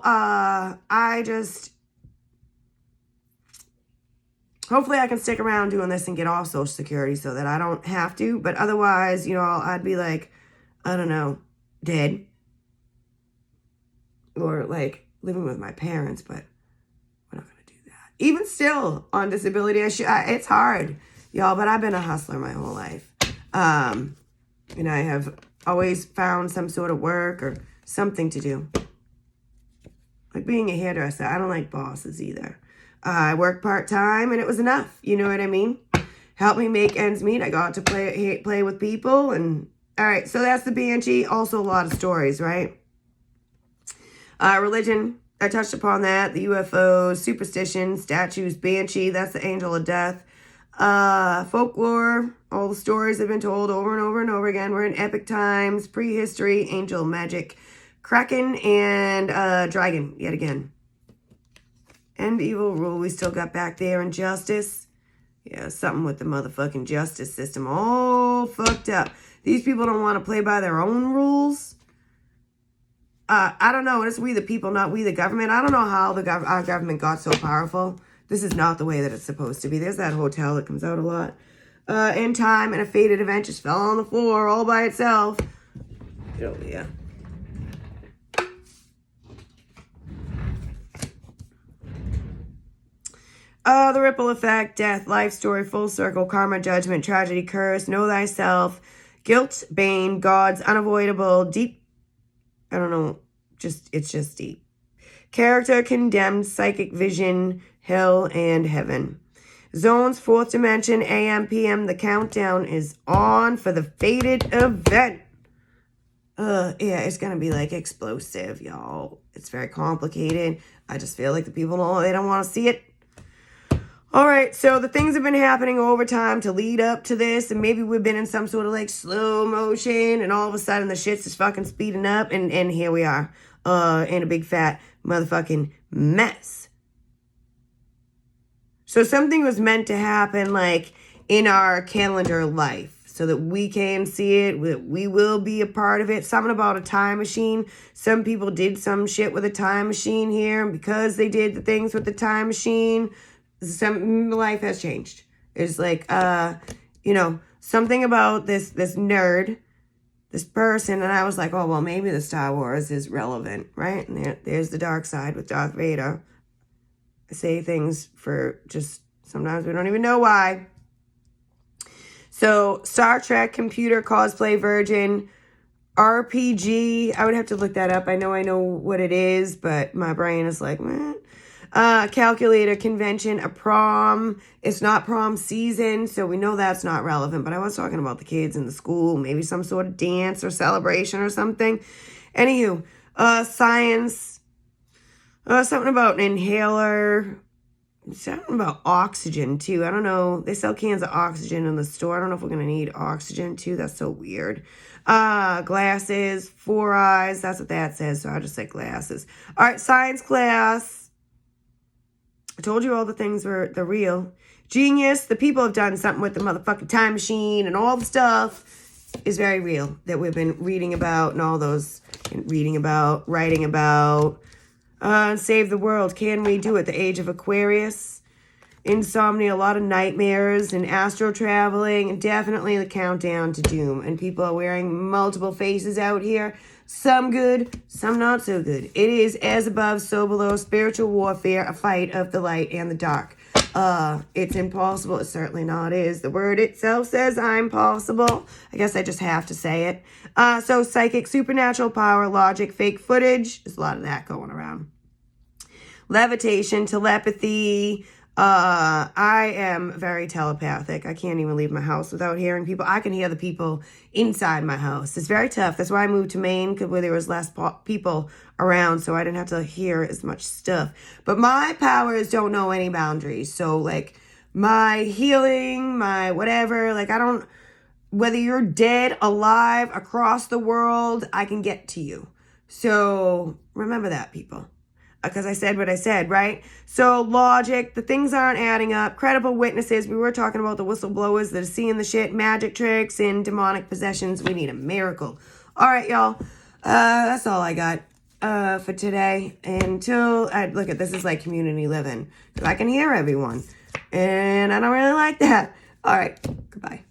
hopefully I can stick around doing this and get off Social Security so that I don't have to. But otherwise, you know, I'd be like, I don't know, dead. Or like living with my parents, but we're not going to do that. Even still on disability, it's hard, y'all, but I've been a hustler my whole life. And I have always found some sort of work or something to do. Like being a hairdresser, I don't like bosses either. I worked part-time and it was enough, you know what I mean? Helped me make ends meet. I got to play with people and, all right, so that's the Banshee. Also a lot of stories, right? Religion, I touched upon that. The UFOs, superstition, statues, banshee, that's the angel of death. Folklore, all the stories have been told over and over and over again. We're in epic times, prehistory, angel magic, kraken, and dragon, yet again. And evil rule, we still got back there. Injustice. Yeah, something with the motherfucking justice system. All fucked up. These people don't want to play by their own rules. I don't know. It's we the people, not we the government. I don't know how our government got so powerful. This is not the way that it's supposed to be. There's that hotel that comes out a lot. In time, and a fated event just fell on the floor all by itself. Get over here. The ripple effect, death, life story, full circle, karma, judgment, tragedy, curse, know thyself, guilt, bane, gods, unavoidable, deep, I don't know, it's just deep. Character, condemned, psychic vision, hell, and heaven. Zones, fourth dimension, AM, PM, the countdown is on for the fated event. Yeah, it's gonna be like explosive, y'all. It's very complicated. I just feel like the people they don't want to see it. All right, so the things have been happening over time to lead up to this, and maybe we've been in some sort of like slow motion, and all of a sudden the shit's just fucking speeding up, and here we are, in a big fat motherfucking mess. So something was meant to happen like in our calendar life so that we can see it, that we will be a part of it. Something about a time machine. Some people did some shit with a time machine here, and because they did the things with the time machine, some life has changed. It's like, you know, something about this nerd, this person, and I was like, oh, well, maybe the Star Wars is relevant, right? And there's the dark side with Darth Vader. I say things for just, sometimes we don't even know why. So, Star Trek, computer, cosplay, virgin, RPG, I would have to look that up. I know what it is, but my brain is like, meh. Calculator, convention, a prom. It's not prom season, so we know that's not relevant. But I was talking about the kids in the school, maybe some sort of dance or celebration or something. Anywho, science, something about an inhaler, something about oxygen too. I don't know. They sell cans of oxygen in the store. I don't know if we're gonna need oxygen too. That's so weird. Glasses, 4 eyes. That's what that says. So I'll just say glasses. All right, science class. I told you all the things were the real. Genius, the people have done something with the motherfucking time machine and all the stuff is very real that we've been reading about and all those, writing about. Save the world. Can we do it? The age of Aquarius. Insomnia, a lot of nightmares and astral traveling, and definitely the countdown to doom. And people are wearing multiple faces out here. Some good, some not so good. It is as above, so below, spiritual warfare, a fight of the light and the dark. It's impossible. It certainly not is. The word itself says I'm possible. I guess I just have to say it. So psychic, supernatural power, logic, fake footage. There's a lot of that going around. Levitation, telepathy. I am very telepathic. I can't even leave my house without hearing people. I can hear the people inside my house. It's very tough. That's why I moved to Maine, where there was less people around, so I didn't have to hear as much stuff. But my powers don't know any boundaries. So, like, my healing, my whatever, like, I don't, whether you're dead, alive, across the world, I can get to you. So, remember that, people. Because I said what I said, right? So logic, the things aren't adding up. Credible witnesses, we were talking about the whistleblowers that are seeing the shit, magic tricks and demonic possessions. We need a miracle. All right, y'all. That's all I got for today. Until, look at this is like community living. Because I can hear everyone. And I don't really like that. All right, goodbye.